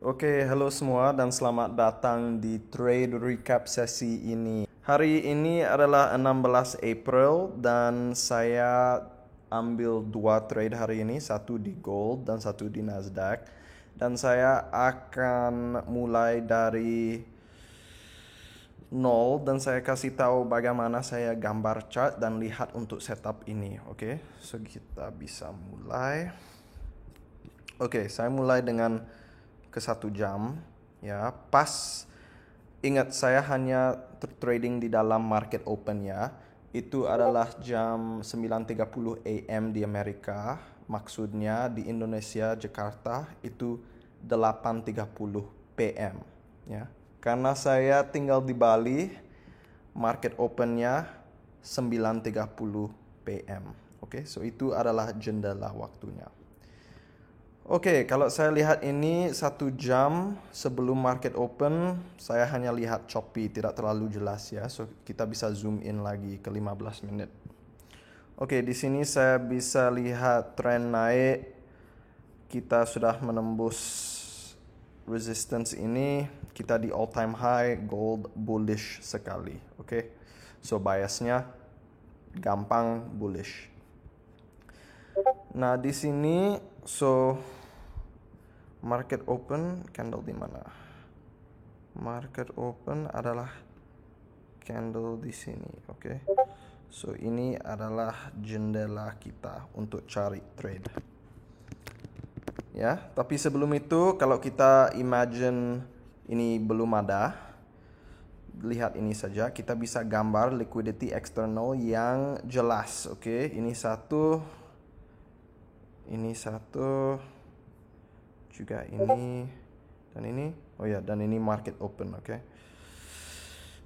Oke, halo semua dan selamat datang di trade recap sesi ini. Hari ini adalah 16 April dan saya ambil dua trade hari ini, satu di gold dan satu di Nasdaq. Dan saya akan mulai dari nol dan saya kasih tahu bagaimana saya gambar chart dan lihat untuk setup ini. Oke, so kita bisa mulai. Oke, saya mulai dengan ke 1 jam ya. Pas ingat saya hanya trading di dalam market open ya. Itu adalah jam 9.30 AM di Amerika. Maksudnya di Indonesia Jakarta itu 8.30 PM ya. Karena saya tinggal di Bali, market opennya 9.30 PM. Oke, so itu adalah jendela waktunya. Oke, kalau saya lihat ini 1 jam sebelum market open, saya hanya lihat choppy, tidak terlalu jelas ya. So kita bisa zoom in lagi ke 15 menit. Oke, di sini saya bisa lihat tren naik. Kita sudah menembus resistance ini. Kita di all time high, gold bullish sekali. Oke, so biasnya gampang bullish. Nah, di sini market open candle di mana? Market open adalah candle di sini, oke. So ini adalah jendela kita untuk cari trade. Ya, tapi sebelum itu kalau kita imagine ini belum ada, lihat ini saja, kita bisa gambar liquidity external yang jelas, oke. Ini satu, juga ini dan ini. Oh ya, dan ini market open, oke.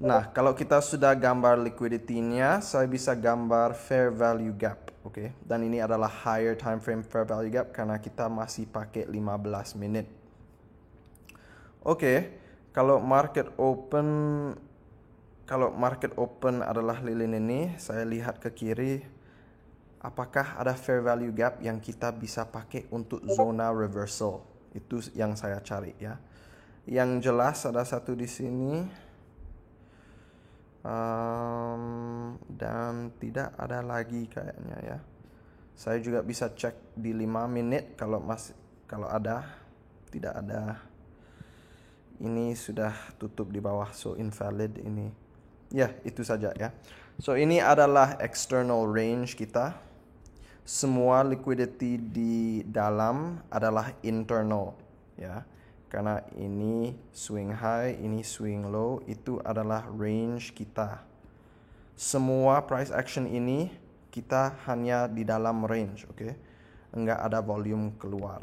Nah, kalau kita sudah gambar liquidity-nya, saya bisa gambar fair value gap, oke. Dan ini adalah higher time frame fair value gap karena kita masih pakai 15 menit. Oke, kalau market open adalah lilin ini, saya lihat ke kiri. Apakah ada fair value gap yang kita bisa pakai untuk zona reversal? Itu yang saya cari ya. Yang jelas ada satu di sini. Dan tidak ada lagi kayaknya ya. Saya juga bisa cek di 5 menit kalau ada. Tidak ada. Ini sudah tutup di bawah, so invalid ini. Ya, itu saja ya. So ini adalah external range kita. Semua liquidity di dalam adalah internal ya. Karena ini swing high, ini swing low, itu adalah range kita. Semua price action ini kita hanya di dalam range, oke. Enggak ada volume keluar.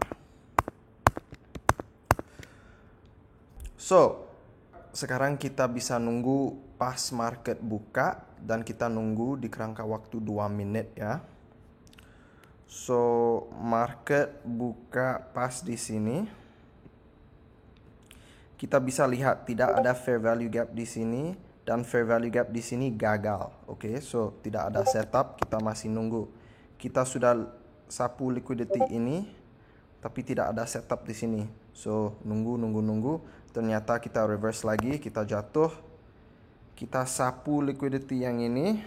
So, sekarang kita bisa nunggu pas market buka dan kita nunggu di kerangka waktu 2 menit ya. So, market buka pas di sini. Kita bisa lihat tidak ada fair value gap di sini dan fair value gap di sini gagal. Oke, so tidak ada setup, kita masih nunggu. Kita sudah sapu liquidity ini tapi tidak ada setup di sini. So, nunggu. Ternyata kita reverse lagi, kita jatuh. Kita sapu liquidity yang ini.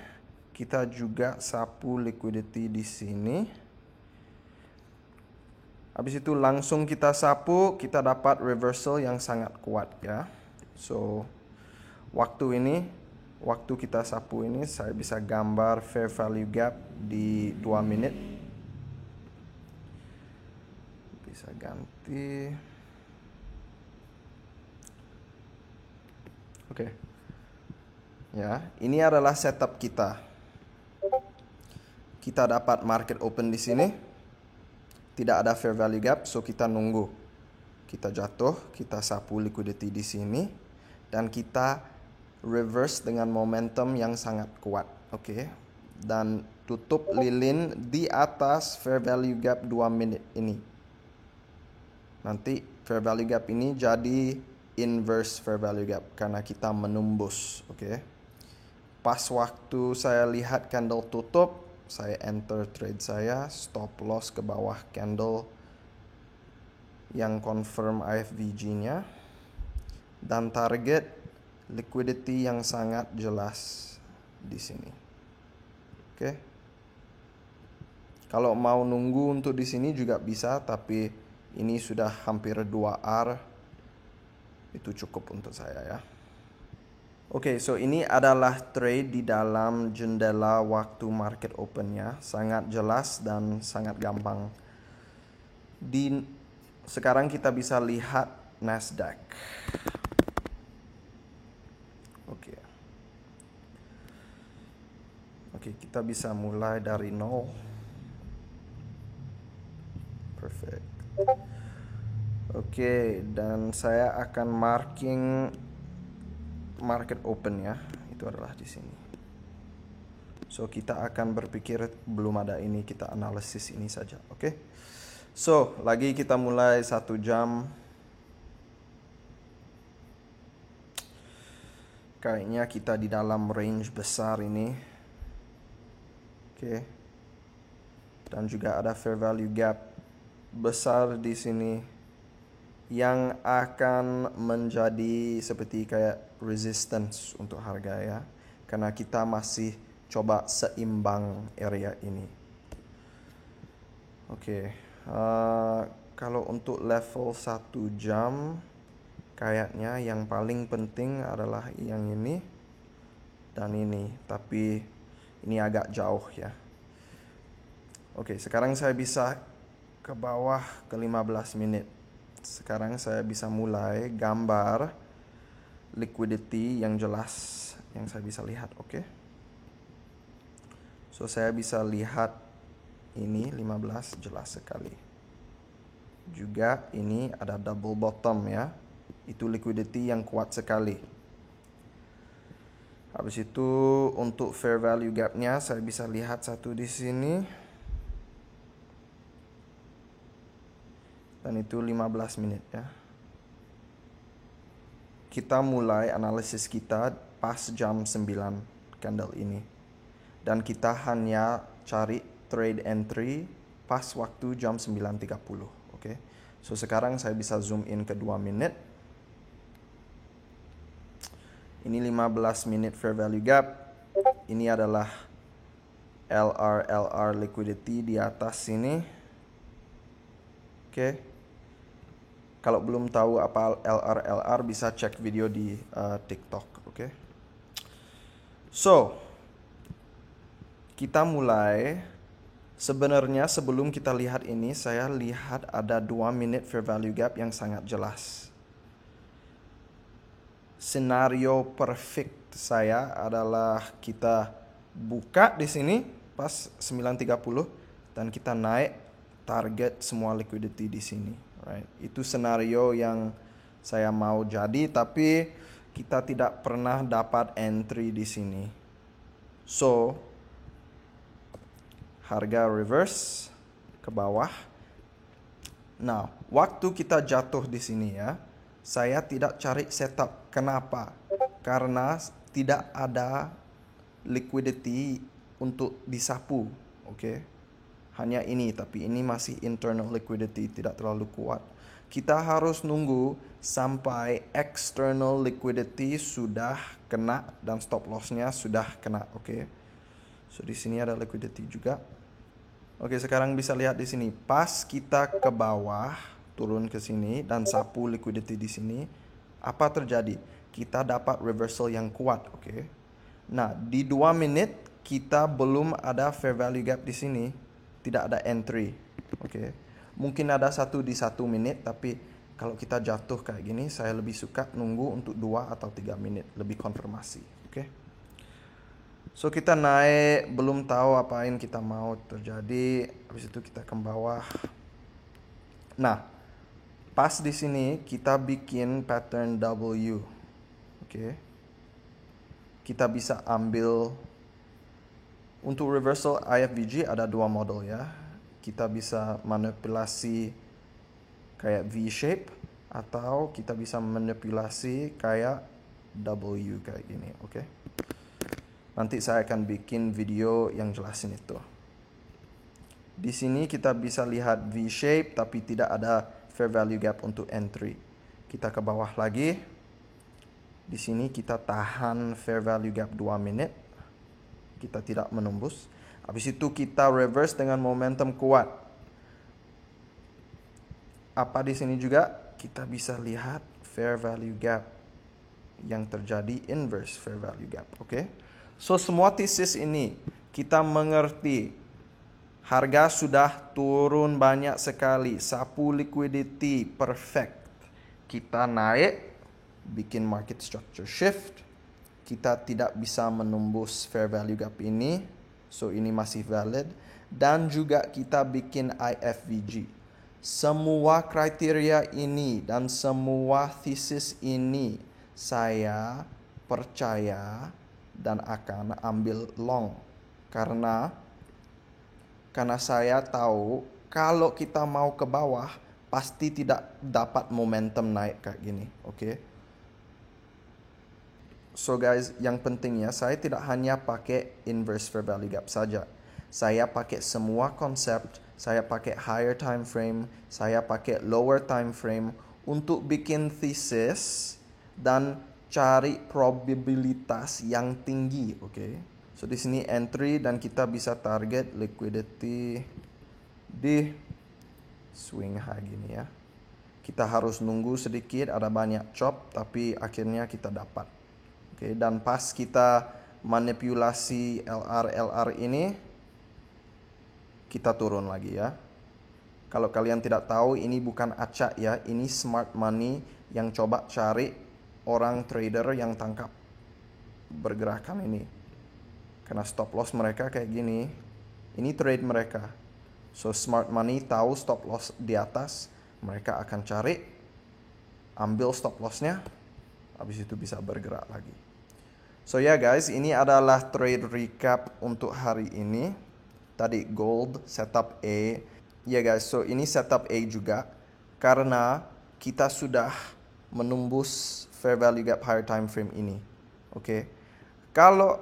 Kita juga sapu liquidity di sini. Habis itu langsung kita sapu, kita dapat reversal yang sangat kuat ya. So, waktu kita sapu ini, saya bisa gambar fair value gap di 2 menit. Bisa ganti. Oke. Ya, ini adalah setup kita. Kita dapat market open di sini. Tidak ada fair value gap, so kita nunggu. Kita jatuh, kita sapu liquidity di sini dan kita reverse dengan momentum yang sangat kuat, oke. Dan tutup lilin di atas fair value gap 2 menit ini. Nanti fair value gap ini jadi inverse fair value gap karena kita menembus, oke. Pas waktu saya lihat candle tutup, saya enter trade saya, stop loss ke bawah candle yang confirm IFVG-nya, dan target liquidity yang sangat jelas di sini. Oke. Kalau mau nunggu untuk di sini juga bisa, tapi ini sudah hampir 2R. Itu cukup untuk saya ya. Oke, so ini adalah trade di dalam jendela waktu market open-nya. Sangat jelas dan sangat gampang. Sekarang kita bisa lihat Nasdaq. Oke, kita bisa mulai dari 0. Perfect. Oke, dan saya akan marking market open ya. Itu adalah di sini. So, kita akan berpikir belum ada ini, kita analisis ini saja. Oke. So, lagi kita mulai 1 jam. Kayaknya kita di dalam range besar ini. Oke. Dan juga ada fair value gap besar di sini yang akan menjadi seperti kayak resistance untuk harga ya. Karena kita masih coba seimbang area ini. Oke. Kalau untuk level 1 jam, kayaknya yang paling penting adalah yang ini dan ini. Tapi ini agak jauh ya. Oke, sekarang saya bisa ke bawah ke 15 menit. Sekarang saya bisa mulai gambar liquidity yang jelas yang saya bisa lihat. Oke. So, saya bisa lihat ini 15 jelas sekali. Juga ini ada double bottom ya. Itu liquidity yang kuat sekali. Habis itu untuk fair value gap-nya saya bisa lihat satu di sini. Dan itu 15 menit ya. Kita mulai analisis kita pas jam 9 candle ini. Dan kita hanya cari trade entry pas waktu jam 9.30. Oke. So, sekarang saya bisa zoom in ke 2 menit. Ini 15 menit fair value gap. Ini adalah LR liquidity di atas sini. Oke. Kalau belum tahu apa LR bisa cek video di TikTok. Oke. So, kita mulai. Sebenarnya sebelum kita lihat ini, saya lihat ada 2 menit fair value gap yang sangat jelas. Senario perfect saya adalah kita buka di sini pas 9.30 dan kita naik target semua liquidity di sini, right? Itu senario yang saya mau jadi, tapi kita tidak pernah dapat entry di sini. So, harga reverse ke bawah. Nah, waktu kita jatuh di sini ya, saya tidak cari setup. Kenapa? Karena tidak ada liquidity untuk disapu. Oke. Hanya ini, tapi ini masih internal liquidity, tidak terlalu kuat. Kita harus nunggu sampai external liquidity sudah kena dan stop loss-nya sudah kena. Oke. So, di sini ada liquidity juga. Oke, sekarang bisa lihat di sini. Pas kita ke bawah, turun ke sini dan sapu liquidity di sini, apa terjadi? Kita dapat reversal yang kuat, oke. Nah, di 2 menit kita belum ada fair value gap di sini, tidak ada entry, oke. Mungkin ada satu di 1 menit, tapi kalau kita jatuh kayak gini, saya lebih suka nunggu untuk 2 atau 3 menit, lebih konfirmasi, oke. So, kita naik, belum tahu apa yang kita mau terjadi, habis itu kita ke bawah. Nah, pas di sini kita bikin pattern W. Oke. Kita bisa ambil untuk reversal IFVG ada 2 model ya. Kita bisa manipulasi kayak V shape atau kita bisa manipulasi kayak W kayak gini, oke. Nanti saya akan bikin video yang jelasin itu. Di sini kita bisa lihat V shape tapi tidak ada fair value gap untuk entry. Kita ke bawah lagi. Di sini kita tahan fair value gap 2 menit. Kita tidak menembus. Habis itu kita reverse dengan momentum kuat. Apa di sini juga kita bisa lihat fair value gap yang terjadi inverse fair value gap, oke? So semua thesis ini kita mengerti harga sudah turun banyak sekali, sapu liquidity perfect. Kita naik, bikin market structure shift. Kita tidak bisa menembus fair value gap ini, so ini masih valid. Dan juga kita bikin IFVG. Semua kriteria ini dan semua thesis ini saya percaya dan akan ambil long. Karena saya tahu kalau kita mau ke bawah pasti tidak dapat momentum naik kayak gini, oke? So guys, yang pentingnya saya tidak hanya pakai inverse fair value gap saja. Saya pakai semua konsep, saya pakai higher time frame, saya pakai lower time frame untuk bikin thesis dan cari probabilitas yang tinggi, oke? So di sini entry dan kita bisa target liquidity di swing high gini ya. Kita harus nunggu sedikit, ada banyak chop, tapi akhirnya kita dapat. Oke, dan pas kita manipulasi LR ini, kita turun lagi ya. Kalau kalian tidak tahu, ini bukan acak ya, ini smart money yang coba cari orang trader yang tangkap bergerakan ini. Karena stop loss mereka kayak gini, ini trade mereka. So smart money tahu stop loss di atas, mereka akan cari, ambil stop lossnya, habis itu bisa bergerak lagi. So ya guys, ini adalah trade recap untuk hari ini. Tadi gold, setup A. Ya guys, so ini setup A juga. Karena kita sudah menembus fair value gap higher time frame ini. Oke. Kalau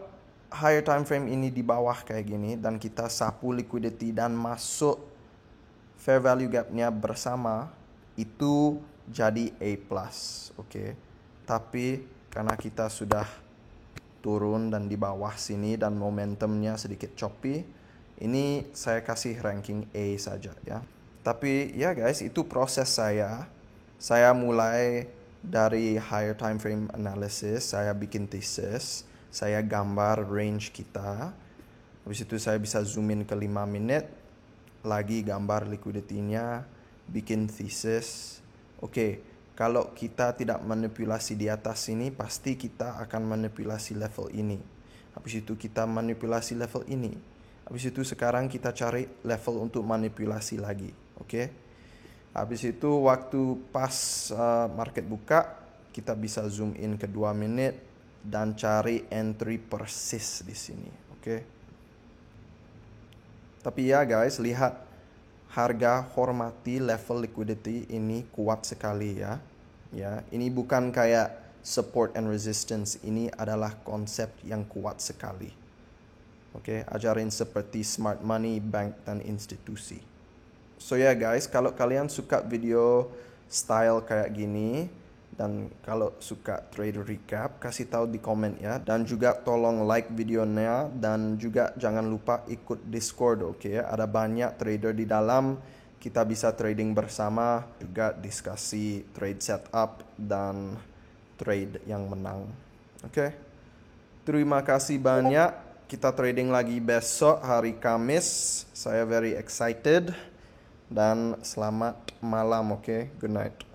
higher time frame ini di bawah kayak gini dan kita sapu liquidity dan masuk fair value gapnya bersama, itu jadi A+. Oke. Tapi karena kita sudah turun dan di bawah sini dan momentumnya sedikit choppy, ini saya kasih ranking A saja ya. Tapi ya guys, itu proses saya. Saya mulai dari higher time frame analysis, saya bikin thesis, saya gambar range kita. Habis itu saya bisa zoom in ke 5 menit, lagi gambar liquidity-nya, bikin thesis. Oke, kalau kita tidak manipulasi di atas ini, pasti kita akan manipulasi level ini. Habis itu kita manipulasi level ini. Habis itu sekarang kita cari level untuk manipulasi lagi, oke? Habis itu waktu pas market buka, kita bisa zoom in ke 2 menit dan cari entry persis di sini, oke? Tapi ya guys, lihat harga hormati level liquidity ini kuat sekali ya. Ya, ini bukan kayak support and resistance, ini adalah konsep yang kuat sekali. Oke, ajarin seperti smart money, bank, dan institusi. So ya guys, kalau kalian suka video style kayak gini, dan kalau suka trade recap, kasih tahu di komen ya. Dan juga tolong like videonya, dan juga jangan lupa ikut Discord, oke? Ada banyak trader di dalam, kita bisa trading bersama, juga diskusi trade setup dan trade yang menang. Oke? Terima kasih banyak. Kita trading lagi besok hari Kamis. Saya very excited. Dan selamat malam, oke? Good night.